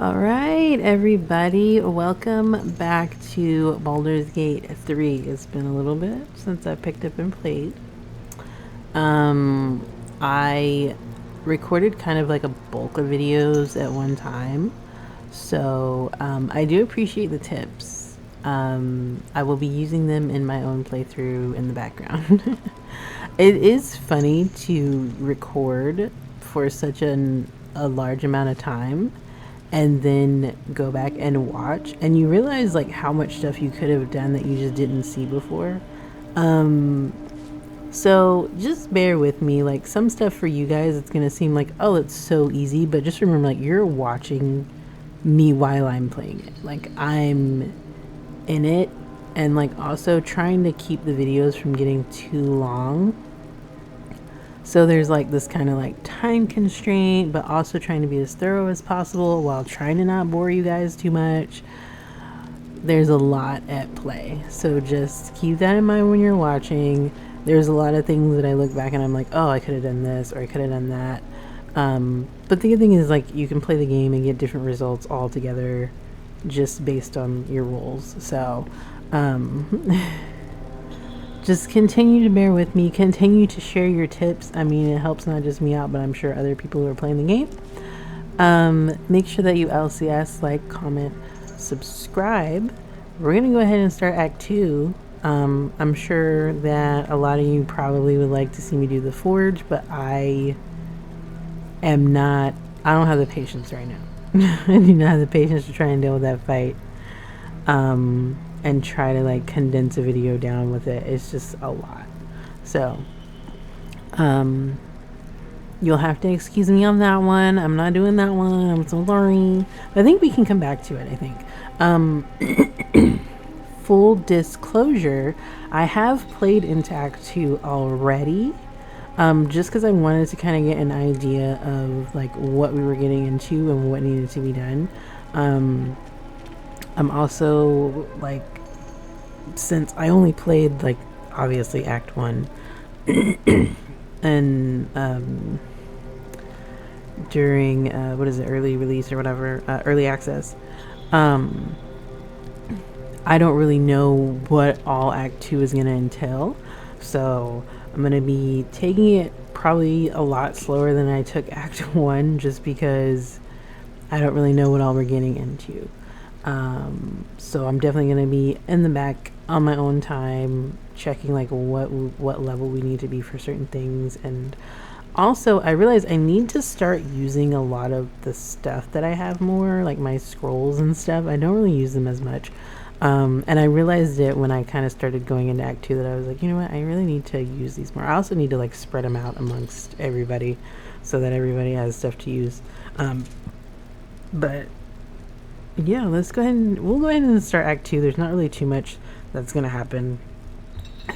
All right, everybody, welcome back to Baldur's Gate 3. It's been a little bit since I picked up and played. I recorded kind of like a bulk of videos at one time, so I do appreciate the tips. I will be using them in my own playthrough in the background. It is funny to record for such a large amount of time and then go back and watch, and you realize like how much stuff you could have done that you just didn't see before. So just bear with me. Like, some stuff for you guys, it's gonna seem like, oh, it's so easy, but just remember, like, you're watching me while I'm playing it. Like, I'm in it, and like also trying to keep the videos from getting too long. So there's like this kind of like time constraint, but also trying to be as thorough as possible while trying to not bore you guys too much. There's a lot at play. So just keep that in mind when you're watching. There's a lot of things that I look back and I'm like, oh, I could have done this or I could have done that. But the good thing is, like, you can play the game and get different results all together just based on your rolls. So just continue to bear with me, continue to share your tips. I mean, it helps not just me out, but I'm sure other people who are playing the game. Make sure that you LCS, like, comment, subscribe. We're gonna go ahead and start Act 2. I'm sure that a lot of you probably would like to see me do the forge, but I don't have the patience right now. I do not have the patience to try and deal with that fight. And try to like condense a video down with it. It's just a lot. So you'll have to excuse me on that one. I'm not doing that one. I'm so sorry. But I think we can come back to it, I think. Full disclosure, I have played into Act 2 already. Just because I wanted to kind of get an idea of like what we were getting into and what needed to be done. I'm also, like, since I only played, like, obviously Act 1 and during early release or whatever, early access, I don't really know what all Act 2 is going to entail. So I'm going to be taking it probably a lot slower than I took Act 1, just because I don't really know what all we're getting into. So I'm definitely going to be in the back on my own time, checking like what level we need to be for certain things. And also I realize I need to start using a lot of the stuff that I have more, like my scrolls and stuff. I don't really use them as much. And I realized it when I kind of started going into Act 2 that I was like, you know what, I really need to use these more. I also need to like spread them out amongst everybody so that everybody has stuff to use. But yeah, we'll go ahead and start Act 2. There's not really too much that's gonna happen,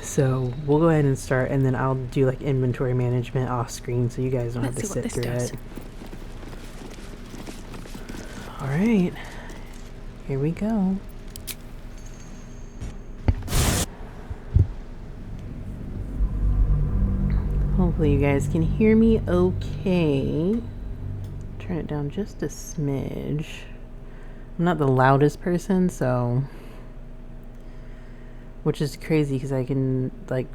so we'll go ahead and start, and then I'll do like inventory management off screen so you guys don't have to sit through it. All right, here we go. Hopefully you guys can hear me okay. Turn it down just a smidge. I'm not the loudest person, so, which is crazy because I can, like,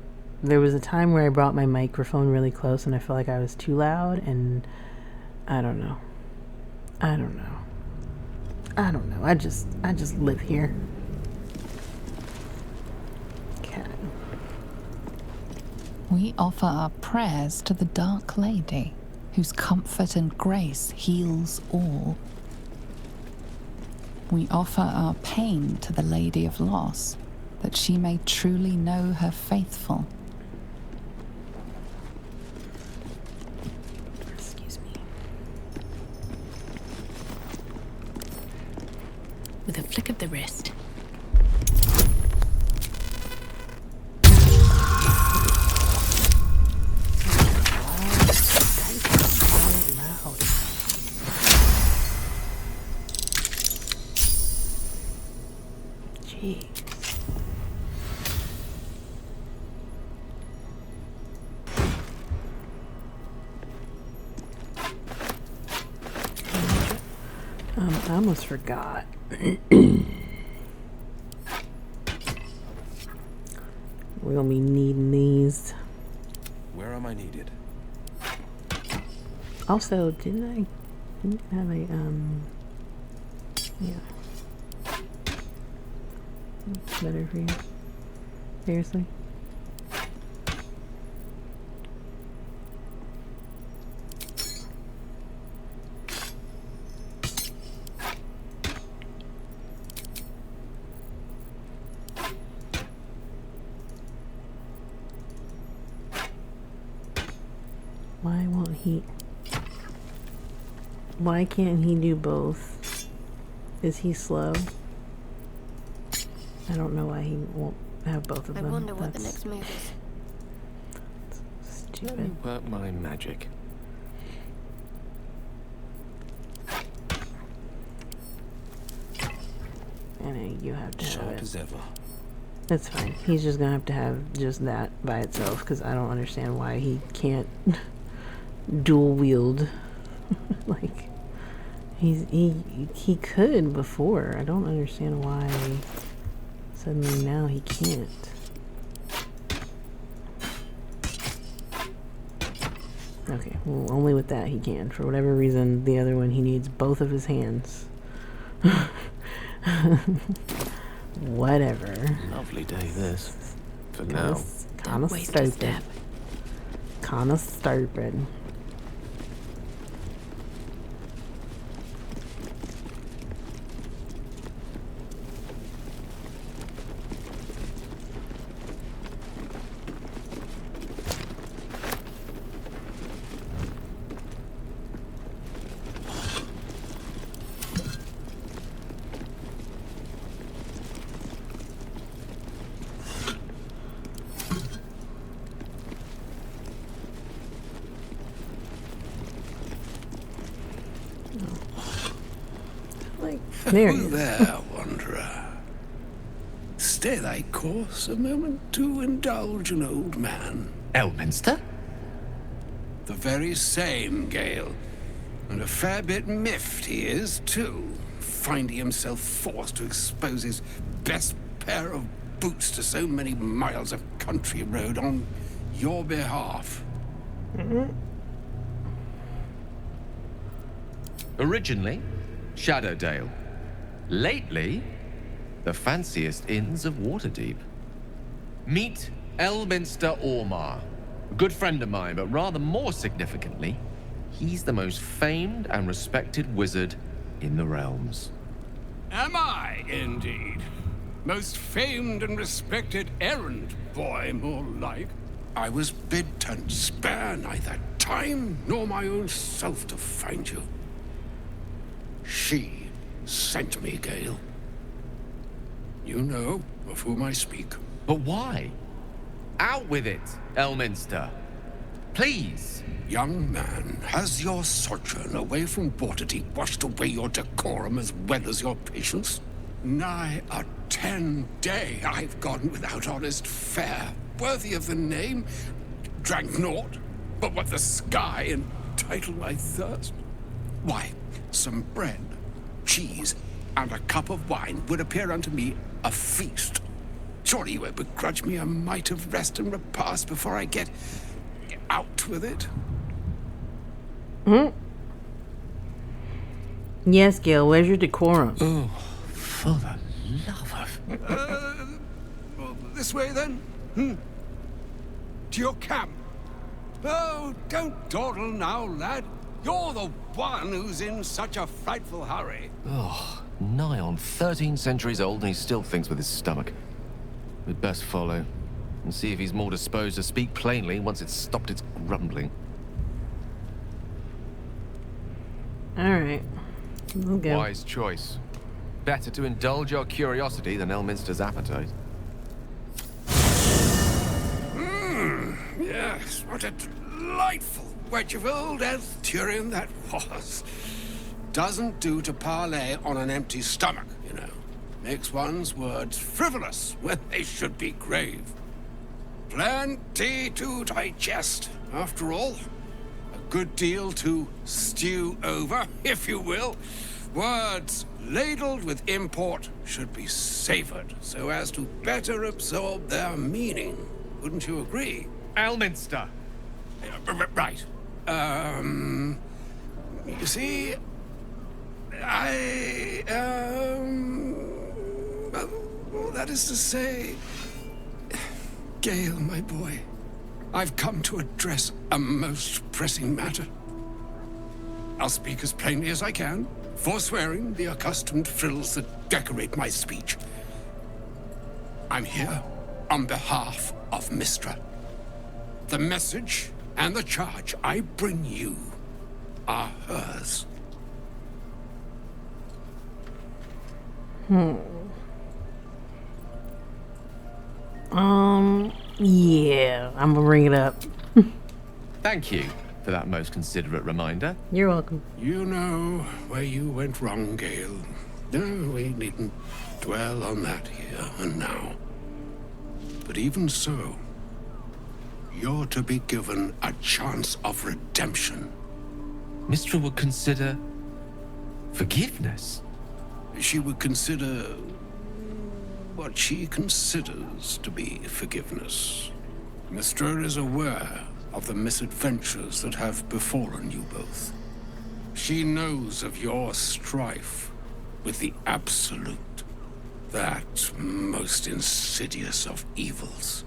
there was a time where I brought my microphone really close and I felt like I was too loud, and I don't know. I just live here. Okay. We offer our prayers to the Dark Lady, whose comfort and grace heals all. We offer our pain to the Lady of Loss, that she may truly know her faithful. Excuse me. With a flick of the wrist. I almost forgot. We're gonna be needing these. Where am I needed? Also, didn't I have a yeah. Better for you. Seriously? Why won't he? Why can't he do both? Is he slow? I don't know why he won't have both of them. I wonder what the next move is. Let me Stupid. work my magic. And you have to have Sharp it. as ever. That's fine. He's just gonna have to have just that by itself because I don't understand why he can't dual wield. Like he could before. I don't understand why suddenly now he can't. Okay, well, only with that he can. For whatever reason, the other one he needs both of his hands. Whatever. Lovely day this. For now. Kind of Waste a stupid. step. Kind of stupid. Like, there he Who is. there, wanderer? Stay thy course a moment to indulge an old man. Elminster? The very same, Gale. And a fair bit miffed he is, too, finding himself forced to expose his best pair of boots to so many miles of country road on your behalf. Originally, Shadowdale. Lately, the fanciest inns of Waterdeep. Meet Elminster Ormar. A good friend of mine, but rather more significantly, he's the most famed and respected wizard in the realms. Am I, indeed? Most famed and respected errand boy, more like. I was bid to spare neither time nor my own self to find you. She sent me, Gale. You know of whom I speak. But why? Out with it, Elminster. Please. Young man, has your sojourn away from Waterdeep washed away your decorum as well as your patience? Nigh a 10-day I've gone without honest fare, worthy of the name. Drank naught, but what the sky entitled my thirst. Why, some bread, cheese, and a cup of wine would appear unto me a feast. Surely you won't begrudge me a mite of rest and repast before I get out with it. Yes, Gale, where's your decorum? Oh, for the love of... Well, this way then? To your camp. Oh, don't dawdle now, lad. You're the one who's in such a frightful hurry. Oh, nigh on 13 centuries old and he still thinks with his stomach. We'd best follow and see if he's more disposed to speak plainly once it's stopped its grumbling. Alright. We'll go. Wise choice. Better to indulge your curiosity than Elminster's appetite. Yes, what a delightful wedge of old Astarion that was. Doesn't do to parley on an empty stomach, you know. Makes one's words frivolous when they should be grave. Plenty to digest, after all. A good deal to stew over, if you will, Words ladled with import should be savored so as to better absorb their meaning. Wouldn't you agree? Elminster. Right. You see, well, that is to say, Gale, my boy, I've come to address a most pressing matter. I'll speak as plainly as I can, forswearing the accustomed frills that decorate my speech. I'm here on behalf of Mystra. The message and the charge I bring you are hers. Yeah, I'm gonna bring it up. Thank you for that most considerate reminder. You're welcome. You know where you went wrong, Gale. No, we needn't dwell on that here and now. But even so, you're to be given a chance of redemption. Mystra would consider forgiveness. She would consider what she considers to be forgiveness. Mystra is aware of the misadventures that have befallen you both. She knows of your strife with the Absolute, that most insidious of evils.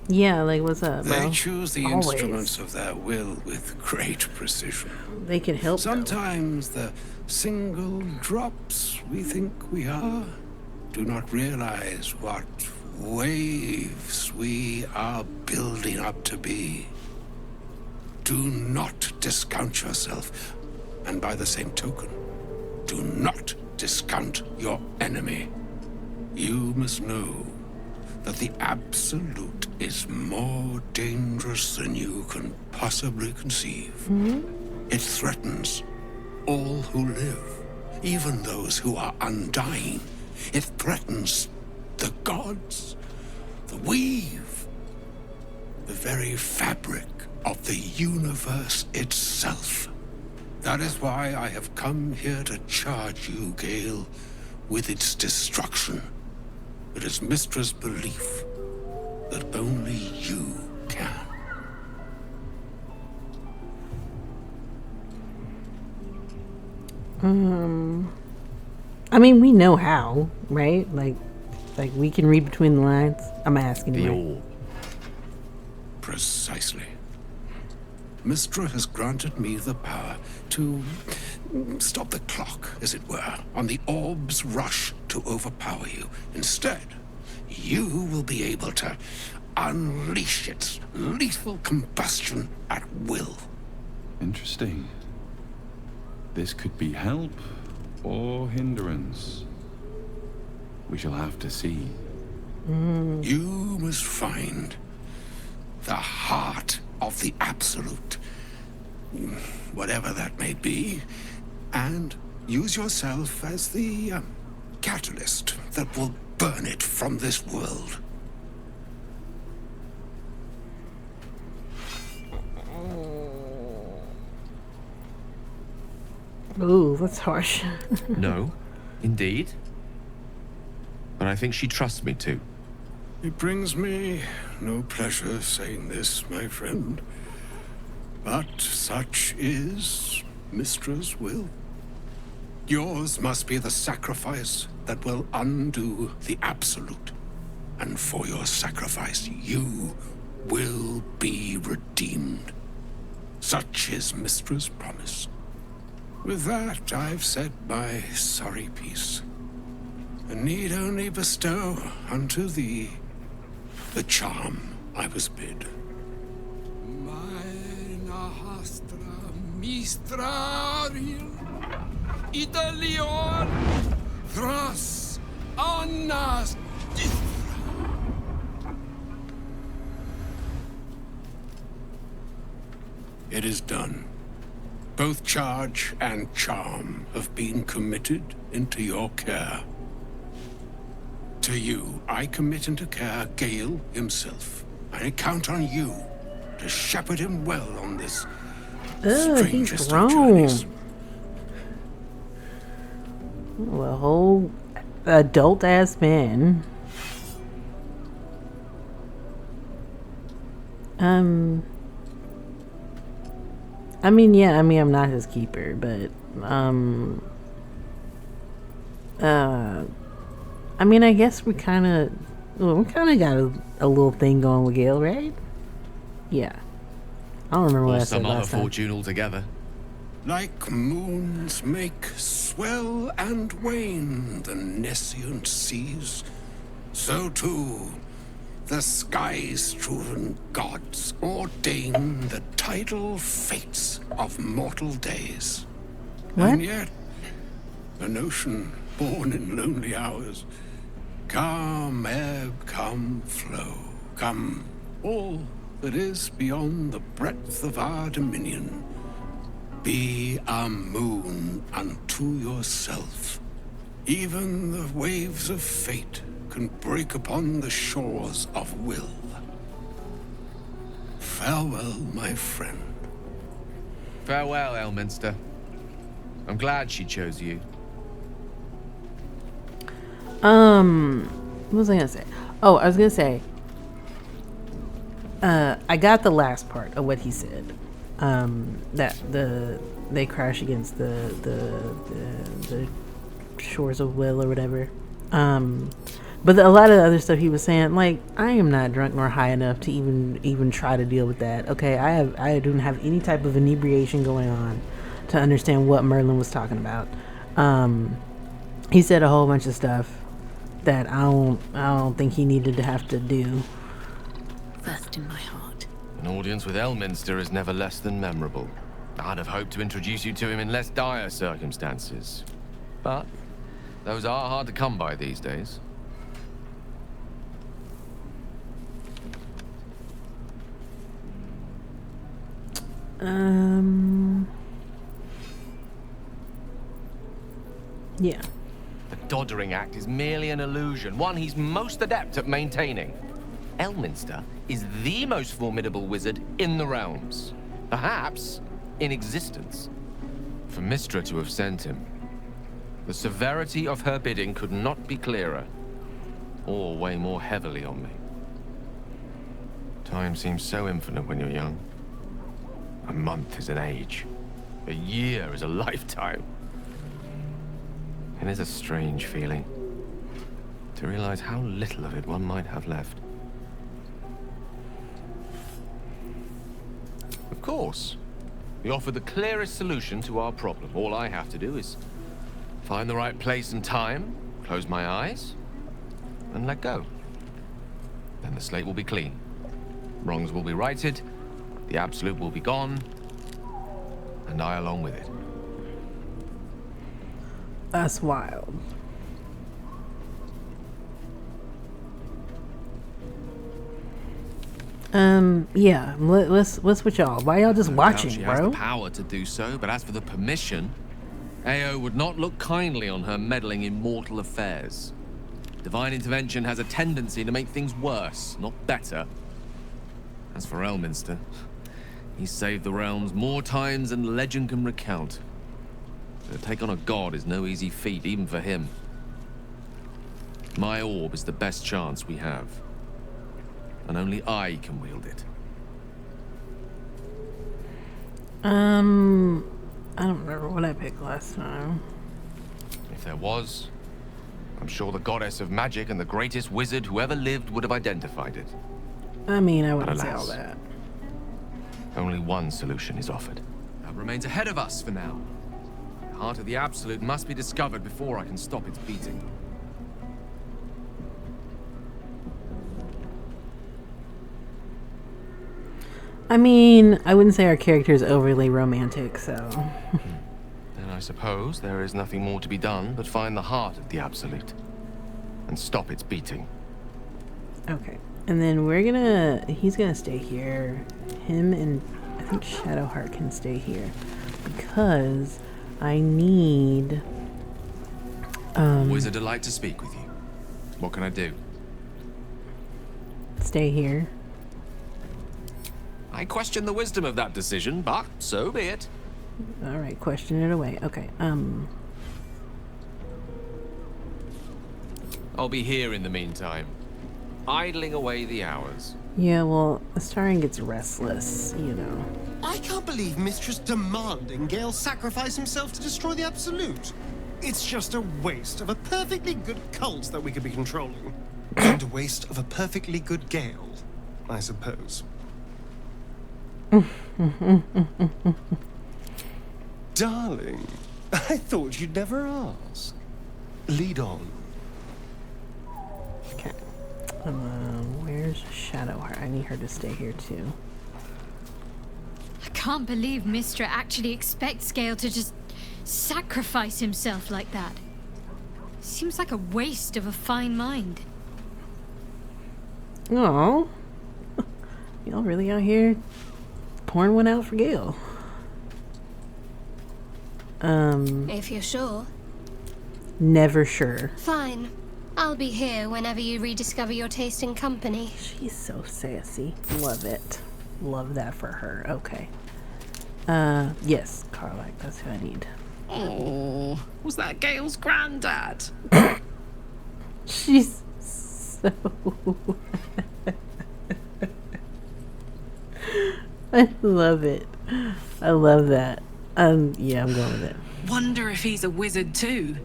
Yeah, like, what's up, bro? They choose the Always. instruments of their will with great precision. They can help, though. Sometimes the single drops we think we are do not realize what waves we are building up to be. Do not discount yourself, and by the same token, do not discount your enemy. You must know that the Absolute is more dangerous than you can possibly conceive. It threatens all who live, even those who are undying. It threatens the gods, the weave, the very fabric of the universe itself. That is why I have come here to charge you, Gale, with its destruction. It is Mystra's belief that only you can. I mean, we know how, right? Like we can read between the lines. I'm asking The you. orb. Precisely. Mystra has granted me the power to stop the clock, as it were, on the orb's rush to overpower you. Instead, you will be able to unleash its lethal combustion at will. Interesting. This could be help or hindrance. We shall have to see. You must find the heart of the Absolute, whatever that may be, and use yourself as the catalyst that will burn it from this world. Ooh, that's harsh. No, indeed. But I think she trusts me too. It brings me no pleasure saying this, my friend, but such is Mystra's will. Yours must be the sacrifice that will undo the Absolute, and for your sacrifice you will be redeemed. Such is Mystra's promise. With that, I've said my sorry piece, and need only bestow unto thee the charm I was bid. Mina hastra mistraril idalion thras annas. It is done. Both charge and charm have been committed into your care. To you, I commit into care Gale himself. I count on you to shepherd him well on this Ugh, he's strangest of grown. journeys. Ooh, a whole adult ass man. I mean, yeah, I mean, I'm not his keeper, but, I mean, I guess we kind of got a little thing going with Gale, right? Yeah. I don't remember what I Or said some other last time. fortune altogether. Like moons make swell and wane the nescient seas, so too the skies-strewn gods ordain the tidal fates of mortal days. What? And yet, an ocean born in lonely hours, come ebb, come flow, come all that is beyond the breadth of our dominion. Be a moon unto yourself. Even the waves of fate can break upon the shores of Wyll. Farewell, my friend. Farewell, Elminster. I'm glad she chose you. What was I gonna say? Oh, I was gonna say, I got the last part of what he said. That they crash against the shores of Wyll or whatever. But a lot of the other stuff he was saying, like, I am not drunk nor high enough to even try to deal with that. Okay, I don't have any type of inebriation going on to understand what Merlin was talking about. He said a whole bunch of stuff that I don't think he needed to have to do. First in my heart. An audience with Elminster is never less than memorable. I'd have hoped to introduce you to him in less dire circumstances. But those are hard to come by these days. Yeah. The Doddering Act is merely an illusion, one he's most adept at maintaining. Elminster is the most formidable wizard in the realms. Perhaps in existence. For Mystra to have sent him, the severity of her bidding could not be clearer, or weigh more heavily on me. Time seems so infinite when you're young. A month is an age. A year is a lifetime. It is a strange feeling to realize how little of it one might have left. Of course, we offer the clearest solution to our problem. All I have to do is find the right place and time, close my eyes, and let go. Then the slate will be clean. Wrongs will be righted, the absolute will be gone, and I along with it. That's wild. Yeah, let's switch y'all. Why y'all just watching, She bro? has the power to do so, but as for the permission, Ao would not look kindly on her meddling in mortal affairs. Divine intervention has a tendency to make things worse, not better. As for Elminster, he's saved the realms more times than legend can recount. To take on a god is no easy feat, even for him. My orb is the best chance we have. And only I can wield it. I don't remember what I picked last time. If there was, I'm sure the goddess of magic and the greatest wizard who ever lived would have identified it. I mean, I wouldn't say all alas. that. Only one solution is offered. That remains ahead of us for now. The heart of the Absolute must be discovered before I can stop its beating. I mean, I wouldn't say our character is overly romantic, so... Then I suppose there is nothing more to be done but find the heart of the Absolute and stop its beating. Okay. And then he's gonna stay here. Him and I think Shadowheart can stay here. Because I need... Always a delight to speak with you. What can I do? Stay here. I I question the wisdom of that decision, but so be it. All right, question it away. Okay. I'll be here in the meantime, idling away the hours. Yeah, well, Astarion gets restless, you know. I can't believe Mistress demanding Gale sacrifice himself to destroy the Absolute. It's just a waste of a perfectly good cult that we could be controlling. And a waste of a perfectly good Gale, I suppose. Darling, I thought you'd never ask. Lead on. Okay. Where's Shadowheart? I need her to stay here too. I can't believe Mistra actually expects Gale to just sacrifice himself like that. Seems like a waste of a fine mind. Oh, y'all really out here pouring one out for Gale. If you're sure. Never sure. Fine. I'll be here whenever you rediscover your taste in company. She's so sassy. Love it. Love that for her. Okay. Yes, Carlac, that's who I need. Oh, was that Gale's granddad? She's so... I love it. I love that. Yeah, I'm going with it. Wonder if he's a wizard too.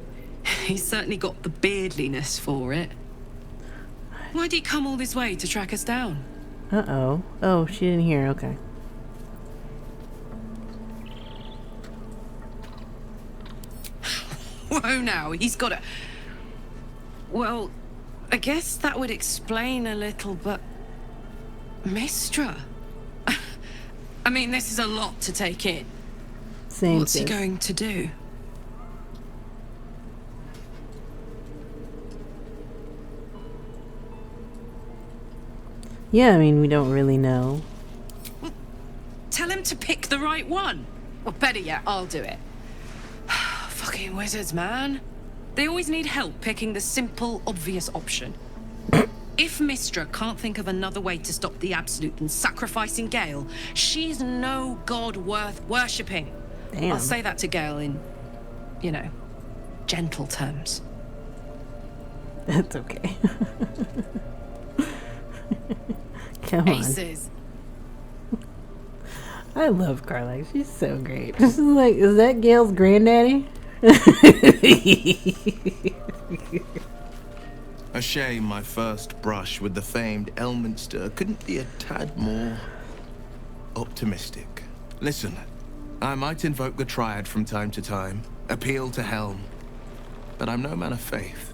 He's certainly got the beardliness for it. Why'd he come all this way to track us down? Uh-oh. Oh, she didn't hear. Okay. Whoa now, he's got a... Well, I guess that would explain a little, but... Mistra? I mean, this is a lot to take in. Same. What's he going to do? Yeah, I mean, we don't really know. Well, tell him to pick the right one. Or better yet, I'll do it. Fucking wizards, man. They always need help picking the simple, obvious option. If Mistra can't think of another way to stop the Absolute than sacrificing Gale, she's no god worth worshipping. Damn. I'll say that to Gale in, you know, gentle terms. That's okay. Come on. Aces. I love Carlac. She's so great. This is like, is that Gale's granddaddy? A shame my first brush with the famed Elminster couldn't be a tad more optimistic. Listen, I might invoke the Triad from time to time, appeal to Helm, but I'm no man of faith.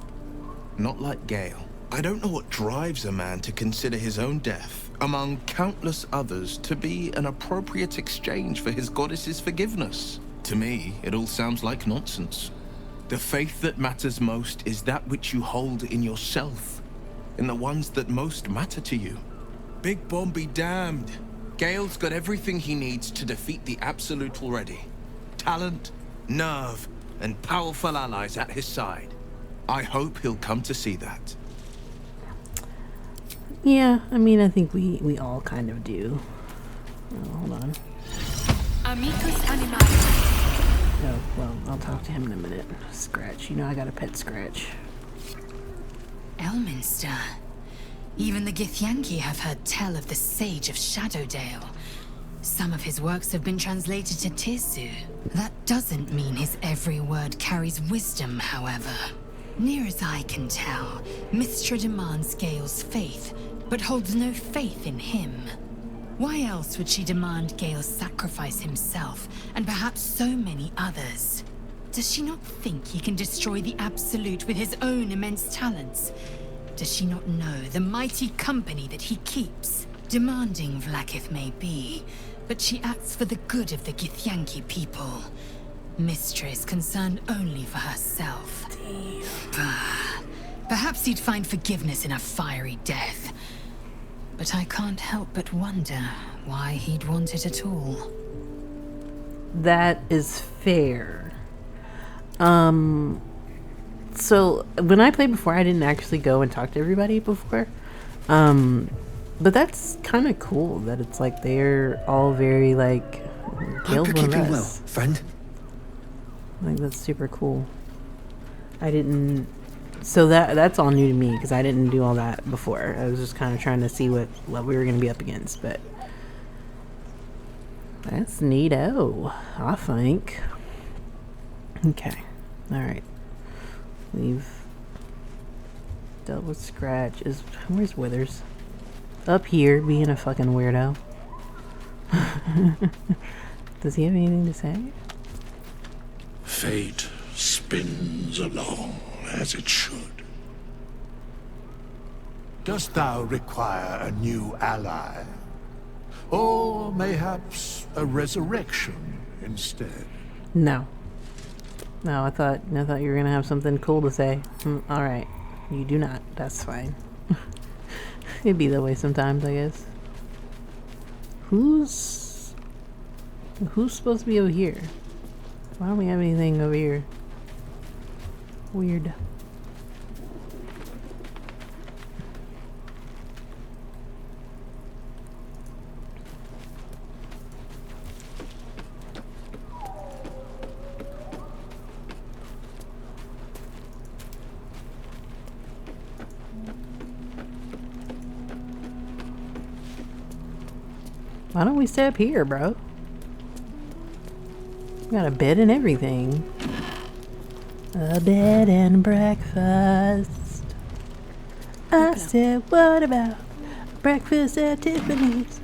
Not like Gale. I don't know what drives a man to consider his own death, among countless others, to be an appropriate exchange for his goddess's forgiveness. To me, it all sounds like nonsense. The faith that matters most is that which you hold in yourself, in the ones that most matter to you. Big Bomb be damned. Gale's got everything he needs to defeat the Absolute already. Talent, nerve, and powerful allies at his side. I hope he'll come to see that. Yeah, I mean, I think we all kind of do. Oh, hold on. Amicus animalis. Oh, well, I'll talk to him in a minute. Scratch. You know I got a pet Scratch. Elminster. Even the Githyanki have heard tell of the Sage of Shadowdale. Some of his works have been translated to Tirsu. That doesn't mean his every word carries wisdom, however. Near as I can tell, Mistra demands Gale's faith, but holds no faith in him. Why else would she demand Gale sacrifice himself, and perhaps so many others? Does she not think he can destroy the Absolute with his own immense talents? Does she not know the mighty company that he keeps? Demanding Vlaakith may be, but she acts for the good of the Githyanki people. Mistra is concerned only for herself. Perhaps he'd find forgiveness in a fiery death. But I can't help but wonder why he'd want it at all. That is fair. So when I played before, I didn't actually go and talk to everybody before. But that's kind of cool that it's like they're all very like Gale's Hope one you're of keeping well, us. friend. Like that's super cool. I didn't. So that's all new to me because I didn't do all that before. I was just kind of trying to see what level we were going to be up against, but that's neato, I think. Okay, all right. We've dealt with Scratch. Where's Withers? Up here, being a fucking weirdo. Does he have anything to say? Fate spins along as it should. Dost thou require a new ally? Or mayhaps a resurrection instead? No. No, I thought you were gonna have something cool to say. All right, you do not. That's fine. It'd be that way sometimes, I guess. Who's supposed to be over here? Why don't we have anything over here? Weird. Why don't we stay up here, bro? We got a bed and everything. A bed and breakfast. I said, what about breakfast at Tiffany's?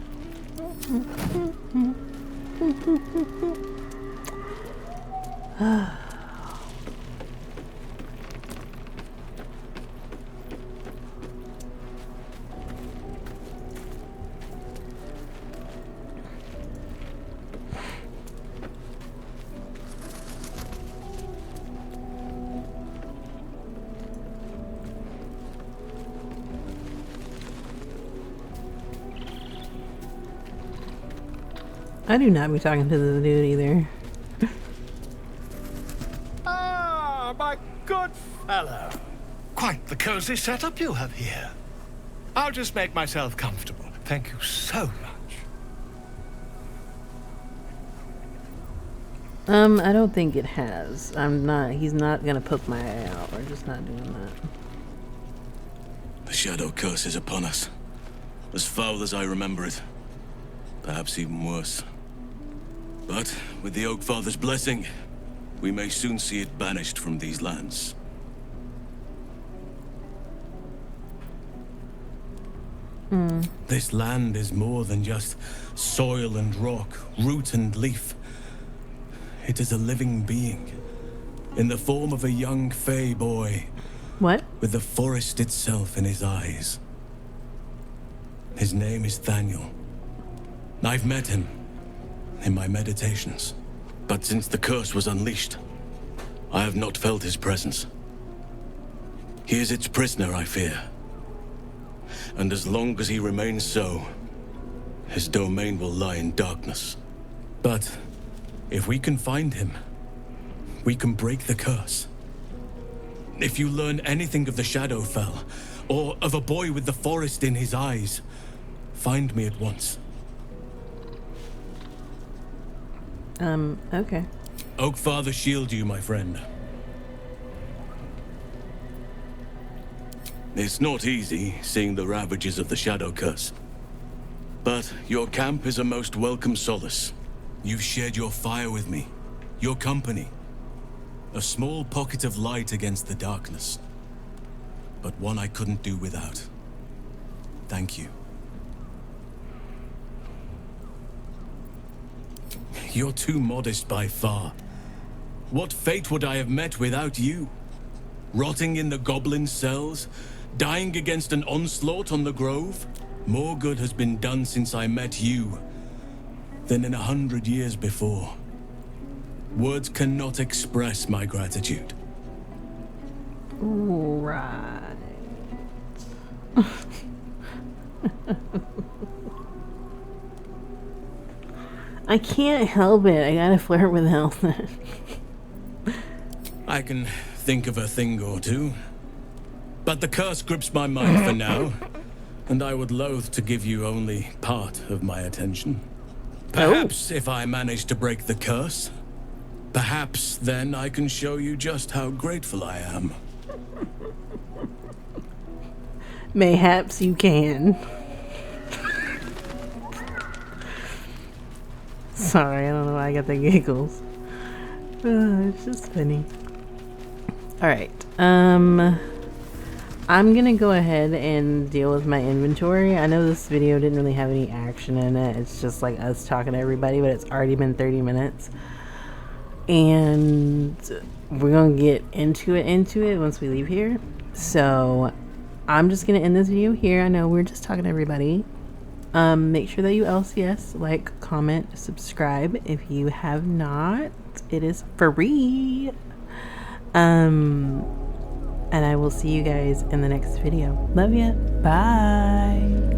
I do not be talking to the dude either. Ah, my good fellow. Quite the cozy setup you have here. I'll just make myself comfortable. Thank you so much. I don't think it has. He's not gonna poke my eye out. We're just not doing that. The shadow curse is upon us. As foul as I remember it. Perhaps even worse. But with the Oak Father's blessing, we may soon see it banished from these lands. This land is more than just soil and rock, root and leaf. It is a living being, in the form of a young fey boy. What? With the forest itself in his eyes. His name is Thaniel. I've met him in my meditations, but since the curse was unleashed, I have not felt his presence. He is its prisoner, I fear. And as long as he remains so, his domain will lie in darkness. But if we can find him, we can break the curse. If you learn anything of the Shadowfell, or of a boy with the forest in his eyes, find me at once. Okay. Oakfather shield you, my friend. It's not easy, seeing the ravages of the Shadow Curse. But your camp is a most welcome solace. You've shared your fire with me, your company. A small pocket of light against the darkness. But one I couldn't do without. Thank you. You're too modest by far. What fate would I have met without you? Rotting in the goblin cells? Dying against an onslaught on the grove? More good has been done since I met you than in 100 years before. Words cannot express my gratitude. Right. I can't help it. I gotta flirt with Elton. I can think of a thing or two. But the curse grips my mind for now. and I would loathe to give you only part of my attention. Perhaps if I manage to break the curse, perhaps then I can show you just how grateful I am. Mayhaps you can. Sorry, I don't know why I got the giggles. It's just funny. Alright, I'm gonna go ahead and deal with my inventory. I know this video didn't really have any action in it. It's just like us talking to everybody, but it's already been 30 minutes. And we're gonna get into it once we leave here. So I'm just gonna end this video here. I know we're just talking to everybody. Make sure that you LCS, like, comment, subscribe if you have not. It is free. And I will see you guys in the next video. Love ya. Bye.